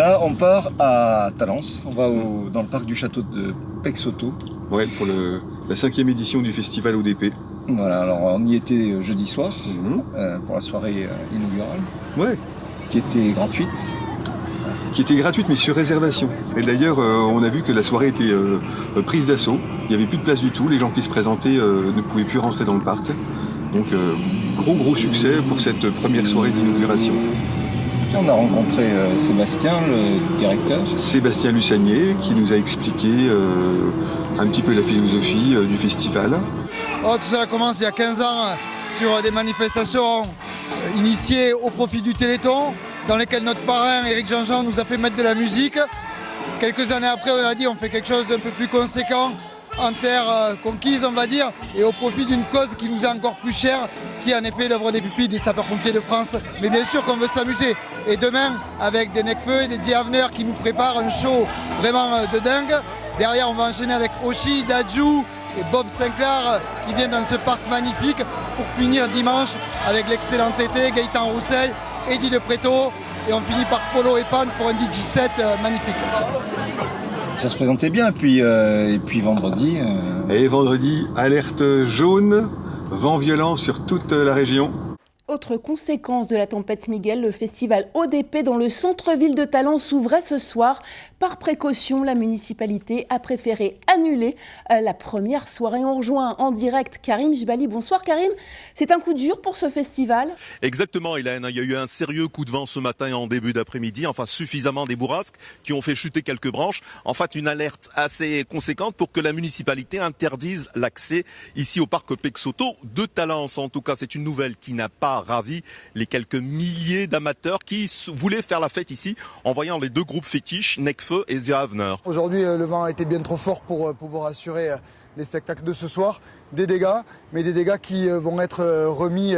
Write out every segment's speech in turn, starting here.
Là, on part à Talence. On va dans le parc du château de Pexoto. Ouais, pour la 5e édition du festival ODP. Voilà, alors on y était jeudi soir pour la soirée inaugurale. Ouais. Qui était gratuite. Qui était gratuite mais sur réservation. Et d'ailleurs, on a vu que la soirée était prise d'assaut. Il n'y avait plus de place du tout. Les gens qui se présentaient ne pouvaient plus rentrer dans le parc. Donc, gros succès pour cette première soirée d'inauguration. On a rencontré Sébastien, le directeur. Sébastien Lussagnier, qui nous a expliqué un petit peu la philosophie du festival. Tout ça commence il y a 15 ans sur des manifestations initiées au profit du Téléthon, dans lesquelles notre parrain, Éric Jean-Jean, nous a fait mettre de la musique. Quelques années après, on a dit on fait quelque chose d'un peu plus conséquent, en terre conquise, on va dire, et au profit d'une cause qui nous est encore plus chère, qui est en effet l'œuvre des pupilles des sapeurs-pompiers de France. Mais bien sûr qu'on veut s'amuser. Et demain, avec des Necfeu et des The Avener qui nous préparent un show vraiment de dingue. Derrière, on va enchaîner avec Oshi, Dadju et Bob Sinclair qui viennent dans ce parc magnifique pour finir dimanche avec l'excellent Tété, Gaëtan Roussel, Eddie De Preto. Et on finit par Polo et Pan pour un DJ set magnifique. Ça se présentait bien, et puis vendredi... Et vendredi, alerte jaune, vent violent sur toute la région. Autre conséquence de la tempête Miguel, le festival ODP dans le centre-ville de Talence s'ouvrait ce soir. Par précaution, la municipalité a préféré annuler la première soirée. On rejoint en direct Karim Jbali. Bonsoir Karim, c'est un coup dur pour ce festival? Exactement Hélène, il y a eu un sérieux coup de vent ce matin en début d'après-midi, enfin suffisamment des bourrasques qui ont fait chuter quelques branches. En fait, une alerte assez conséquente pour que la municipalité interdise l'accès ici au parc Pexoto de Talence. En tout cas, c'est une nouvelle qui n'a pas ravi les quelques milliers d'amateurs qui voulaient faire la fête ici en voyant les deux groupes fétiches, Necfeu et The Avener. Aujourd'hui, le vent a été bien trop fort pour pouvoir assurer les spectacles de ce soir. Des dégâts, mais des dégâts qui vont être remis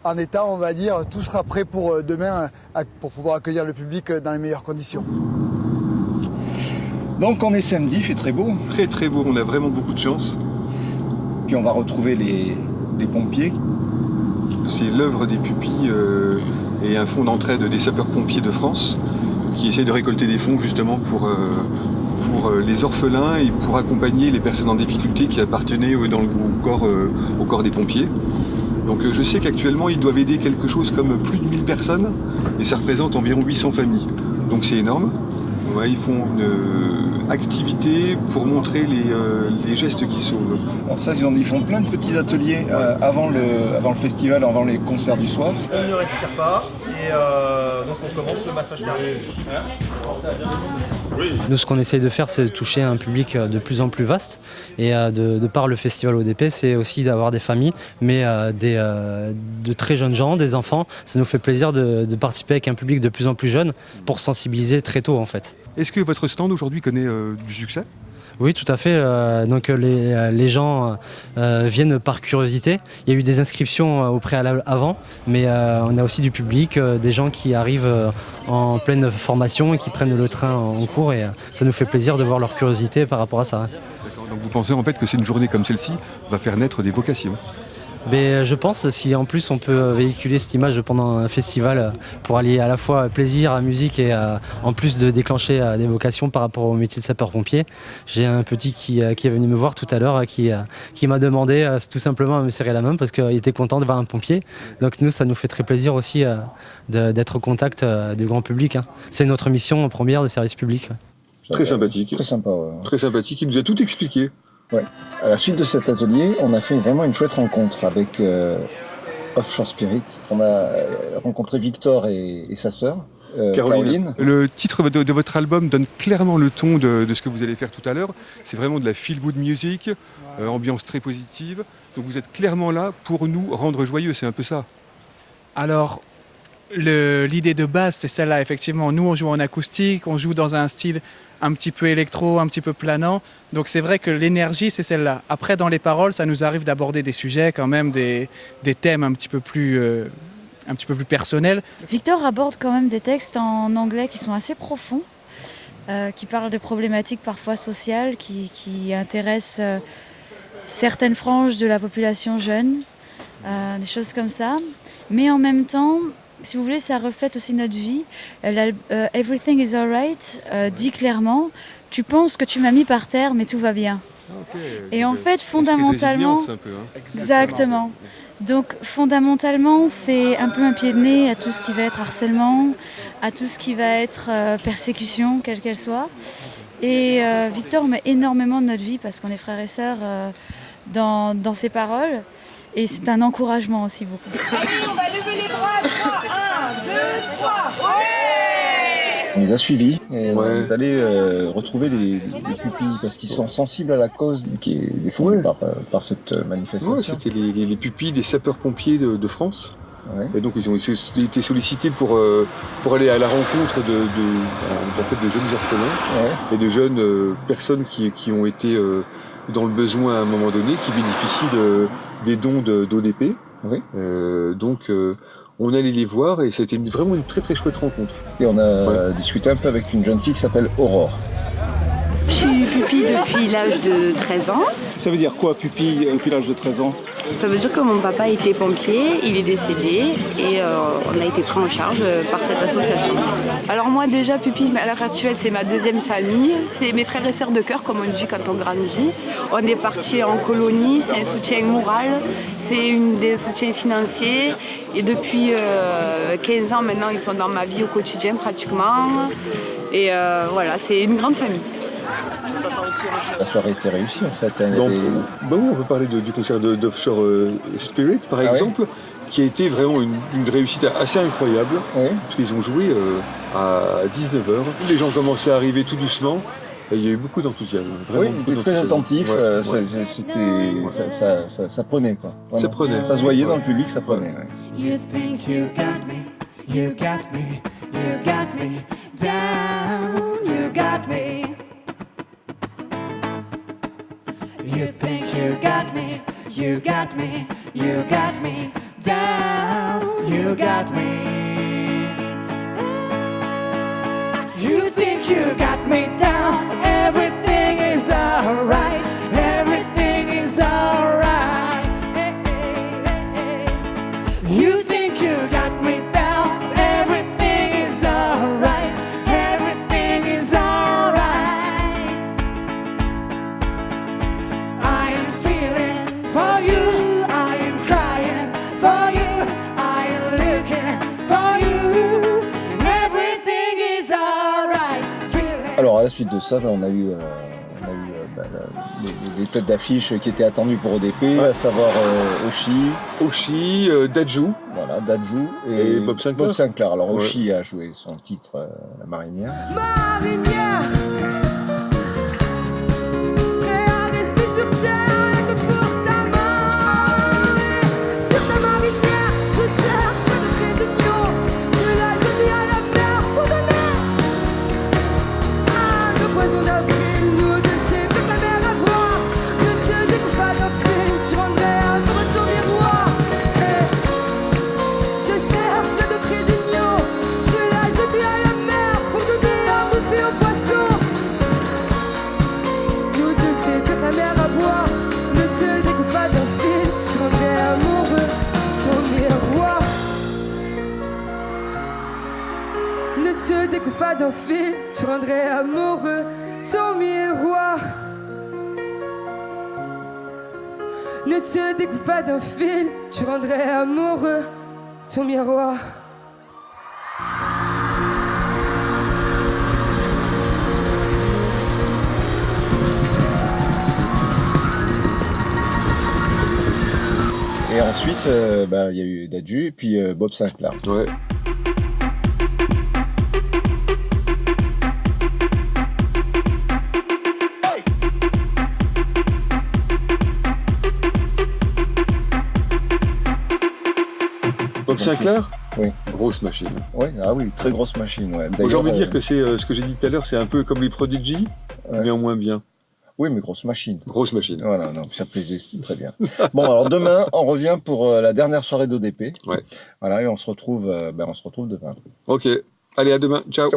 en état, on va dire. Tout sera prêt pour demain pour pouvoir accueillir le public dans les meilleures conditions. Donc on est samedi, il fait très beau. Très beau, on a vraiment beaucoup de chance. Puis on va retrouver les pompiers. C'est l'œuvre des pupilles et un fonds d'entraide des sapeurs-pompiers de France qui essaie de récolter des fonds justement pour les orphelins et pour accompagner les personnes en difficulté qui appartenaient au corps des pompiers. Donc je sais qu'actuellement ils doivent aider quelque chose comme plus de 1000 personnes et ça représente environ 800 familles. Donc c'est énorme. Ouais, ils font une activité pour montrer les gestes qui sauvent. Bon, ça, ils font plein de petits ateliers avant le festival, avant les concerts du soir. On ne respire pas et donc on commence le massage cardiaque. Nous, ce qu'on essaye de faire, c'est de toucher un public de plus en plus vaste. Et de par le festival ODP, c'est aussi d'avoir des familles, mais de très jeunes gens, des enfants. Ça nous fait plaisir de participer avec un public de plus en plus jeune pour sensibiliser très tôt, en fait. Est-ce que votre stand aujourd'hui connaît du succès ? Oui, tout à fait. Donc les gens viennent par curiosité. Il y a eu des inscriptions au préalable avant, mais on a aussi du public, des gens qui arrivent en pleine formation et qui prennent le train en cours. Et ça nous fait plaisir de voir leur curiosité par rapport à ça. D'accord, donc vous pensez en fait que c'est une journée comme celle-ci va faire naître des vocations ? Mais je pense, si en plus on peut véhiculer cette image pendant un festival pour allier à la fois plaisir à musique et en plus de déclencher des vocations par rapport au métier de sapeur-pompier. J'ai un petit qui est venu me voir tout à l'heure qui m'a demandé tout simplement à me serrer la main parce qu'il était content de voir un pompier. Donc nous, ça nous fait très plaisir aussi d'être au contact du grand public. C'est notre mission première de service public. Très sympathique. Très sympa, ouais. Très sympathique, il nous a tout expliqué. Ouais. À la suite de cet atelier, on a fait vraiment une chouette rencontre avec Offshore Spirit. On a rencontré Victor et sa sœur, Caroline. Le titre de votre album donne clairement le ton de ce que vous allez faire tout à l'heure. C'est vraiment de la feel-good music, ambiance très positive. Donc vous êtes clairement là pour nous rendre joyeux, c'est un peu ça. Alors, l'idée de base, c'est celle-là, effectivement. Nous, on joue en acoustique, on joue dans un style un petit peu électro, un petit peu planant. Donc c'est vrai que l'énergie, c'est celle-là. Après, dans les paroles, ça nous arrive d'aborder des sujets, quand même, des thèmes un petit peu plus personnels. Victor aborde quand même des textes en anglais qui sont assez profonds, qui parlent de problématiques parfois sociales, qui intéressent certaines franges de la population jeune, des choses comme ça. Mais en même temps, Si vous voulez, ça reflète aussi notre vie. Everything is alright dit clairement, tu penses que tu m'as mis par terre, mais tout va bien. Et en fait, fondamentalement, un peu, hein. Exactement. Donc fondamentalement, c'est un peu un pied de nez à tout ce qui va être harcèlement, à tout ce qui va être persécution, quelle qu'elle soit. Et Victor met énormément de notre vie parce qu'on est frères et sœurs dans ses paroles. Et c'est un encouragement aussi beaucoup. Allez, on va lever les bras. 3, 1, 2, 3. Ouais! On les a suivis et on est allé retrouver les pupilles parce qu'ils sont sensibles à la cause qui est défendue par cette manifestation. Ouais, c'était les pupilles des sapeurs-pompiers de France. Ouais. Et donc ils ont été sollicités pour aller à la rencontre de jeunes orphelins et de jeunes personnes qui ont été dans le besoin à un moment donné, qui bénéficient des dons d'ODP. Oui. Donc on allait les voir et c'était vraiment une très très chouette rencontre. Et on a discuté un peu avec une jeune fille qui s'appelle Aurore. Je suis pupille depuis l'âge de 13 ans. Ça veut dire quoi, pupille depuis l'âge de 13 ans? Ça veut dire que mon papa était pompier, il est décédé et on a été pris en charge par cette association. Alors moi déjà, pupille, à l'heure actuelle, c'est ma deuxième famille. C'est mes frères et sœurs de cœur, comme on dit quand on grandit. On est partis en colonie, c'est un soutien moral, c'est des soutiens financiers. Et depuis 15 ans maintenant, ils sont dans ma vie au quotidien pratiquement. Et voilà, c'est une grande famille. La soirée était réussie en fait. Oui, on peut parler du concert d'Offshore Spirit par exemple, qui a été vraiment une réussite assez incroyable, parce qu'ils ont joué à 19h. Les gens commençaient à arriver tout doucement. Et il y a eu beaucoup d'enthousiasme. Oui, ils étaient très attentifs, ça prenait quoi. Ça prenait. Ça se voyait dans le public, ça prenait. You think you got me, you got me, you got me down, you got me. You think you got me, you got me, you got me down, you got me. You think you got me down, everything is alright, everything is alright. You think you got me down, everything is alright, everything is alright. I am feeling for you, I am crying for you, I am looking for you, and everything is alright. Alors à la suite de ça, on a eu des têtes d'affiche qui étaient attendues pour ODP, à savoir Oshi, Dadju. Voilà, Dadju et Bob Sinclair. Alors Oshi a joué son titre La Marinière. Marinière, prêt à rester sur terre, rien que pour sa main. Sur ta marinière, je cherche le trait d'union, je l'ai jeté à la mer pour donner un poison d'avril. Nous deux, c'est que ta mère à boire. Ne te découpe pas d'un film, tu rendrais amoureux de son miroir. Hey, je cherche le trait d'union, je l'ai jeté à la mer pour donner un refuge aux poissons. Nous deux, c'est que ta mère à boire. Ne te découpe pas d'un film, tu rendrais amoureux ton miroir. Ne te découpe pas d'un fil, tu rendrais amoureux ton miroir. Ne te découpe pas d'un fil, tu rendrais amoureux ton miroir. Et ensuite, il y a eu Dadju et puis Bob Sinclair. Ouais. Bob Sinclair? Oui. Grosse machine. Oui, très grosse machine. Ouais. J'ai envie de dire que c'est ce que j'ai dit tout à l'heure, c'est un peu comme les Prodigy, mais en moins bien. Oui, mais grosse machine. Grosse machine. Voilà, non, ça plaisait, c'était très bien. Bon, alors demain, on revient pour la dernière soirée d'ODP. Ouais. Voilà, et on se retrouve demain. Ok, allez, à demain. Ciao.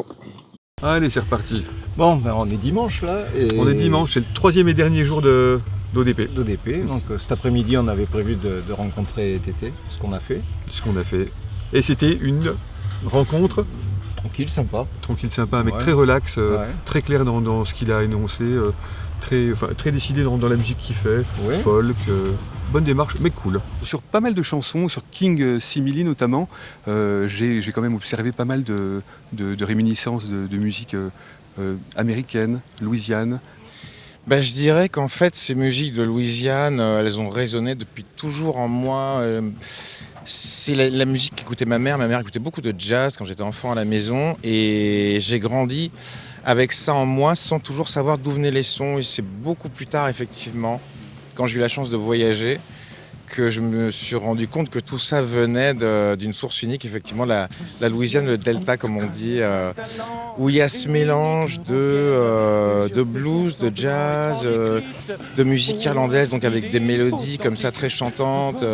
Allez, c'est reparti. Bon, on est dimanche là. Et... On est dimanche, c'est le troisième et dernier jour d'ODP. Donc cet après-midi, on avait prévu de rencontrer Tété, ce qu'on a fait. Et Et c'était une rencontre Tranquille, sympa. Un mec très relax, très clair dans ce qu'il a énoncé, très décidé dans la musique qu'il fait, folk, bonne démarche, mec cool. Sur pas mal de chansons, sur King Simile notamment, j'ai quand même observé pas mal de réminiscences de musique américaine, Louisiane. Je dirais qu'en fait, ces musiques de Louisiane, elles ont résonné depuis toujours en moi. C'est la musique qu'écoutait ma mère. Ma mère écoutait beaucoup de jazz quand j'étais enfant à la maison. Et j'ai grandi avec ça en moi sans toujours savoir d'où venaient les sons. Et c'est beaucoup plus tard, effectivement, quand j'ai eu la chance de voyager, que je me suis rendu compte que tout ça venait d'une source unique, effectivement, la Louisiane, le Delta, comme on dit, où il y a ce mélange de blues, de jazz, de musique irlandaise, donc avec des mélodies comme ça très chantantes,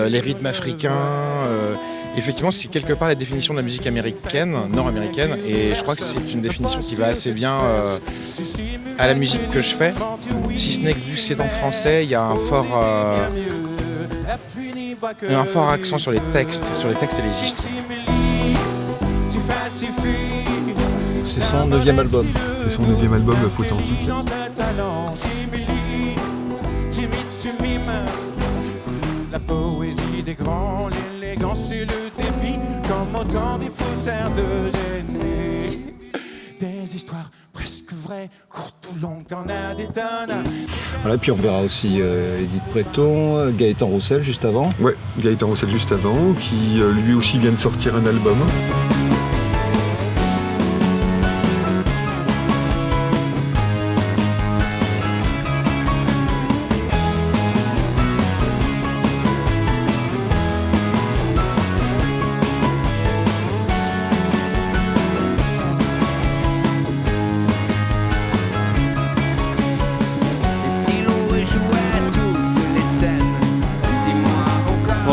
les rythmes africains. Effectivement, c'est quelque part la définition de la musique américaine, nord-américaine, et je crois que c'est une définition qui va assez bien à la musique que je fais. Si ce n'est que vu que c'est en français, il y a un fort accent sur les textes et les histoires. C'est son 9e album. C'est son 9e album, Authentique. La poésie des grands, l'élégance et le débit, comme autant des faussaires de génie. Des histoires presque vraies, courtes ou longues, t'en as des tonnes. Voilà, puis on verra aussi Edith Breton, Gaëtan Roussel juste avant. Ouais, Gaëtan Roussel juste avant, qui lui aussi vient de sortir un album.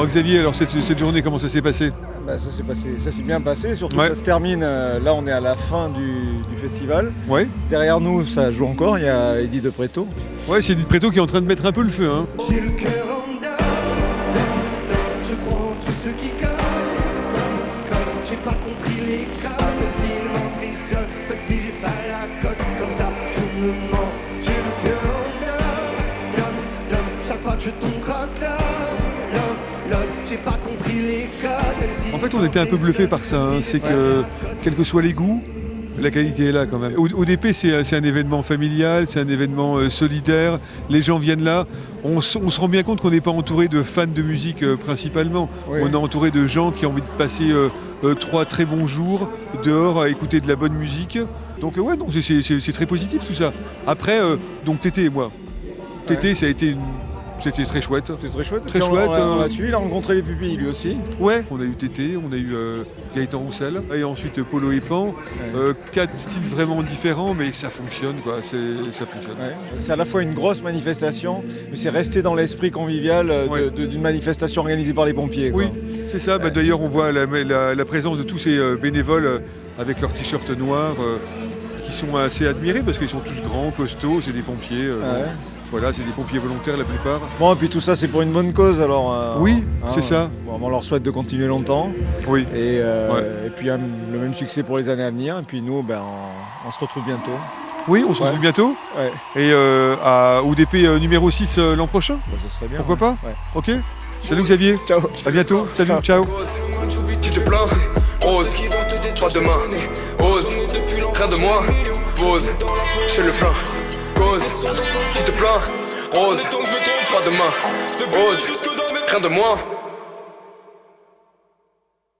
Xavier, alors cette journée, comment ça s'est passé ? Ça s'est bien passé, surtout ça se termine, là on est à la fin du festival. Ouais. Derrière nous ça joue encore, il y a Edith Breton. Ouais, c'est Edith Breton qui est en train de mettre un peu le feu. Hein. J'ai le cœur en dehors, je crois en tous ceux qui comme, j'ai pas compris les codes, comme s'ils m'emprisonnent, fait que si j'ai pas la cote, comme ça je me mens. J'ai le cœur en dehors, chaque fois que je tombe croque j'ai pas compris les codes. En fait, on était un peu bluffé par ça. Hein. C'est que, quels que soient les goûts, la qualité est là quand même. ODP, c'est un événement familial, c'est un événement solidaire. Les gens viennent là. On se rend bien compte qu'on n'est pas entouré de fans de musique principalement. Oui. On est entouré de gens qui ont envie de passer 3 très bons jours dehors à écouter de la bonne musique. Donc c'est très positif tout ça. Après, donc Tété et moi. Tété, ça a été C'était très chouette. C'était très chouette. Très chouette. On l'a suivi, il a rencontré les pupilles lui aussi. Ouais, on a eu Tété, on a eu Gaëtan Roussel, et ensuite Polo et Pan. 4 styles vraiment différents, mais ça fonctionne, quoi. Ça fonctionne. Ouais. C'est à la fois une grosse manifestation, mais c'est resté dans l'esprit convivial d'une manifestation organisée par les pompiers. Quoi. Oui, c'est ça. D'ailleurs, on voit la présence de tous ces bénévoles avec leurs t-shirts noirs qui sont assez admirés parce qu'ils sont tous grands, costauds, c'est des pompiers. Voilà, c'est des pompiers volontaires la plupart. Bon, et puis tout ça, c'est pour une bonne cause, alors. Oui, c'est ça. Bon, on leur souhaite de continuer longtemps. Oui. Et puis le même succès pour les années à venir. Et puis nous, on se retrouve bientôt. Oui, on se retrouve bientôt. Ouais. Et à ODP numéro 6 l'an prochain. Ce serait bien. Pourquoi pas. Ok. Salut Xavier. Ciao. À bientôt. Salut. Ciao. Tu te plains, Rose, pas demain. Ose, rien de moi. Pose, je fais le plein. Cause, tu te plains, Rose, pas demain. Ose, rien de moi.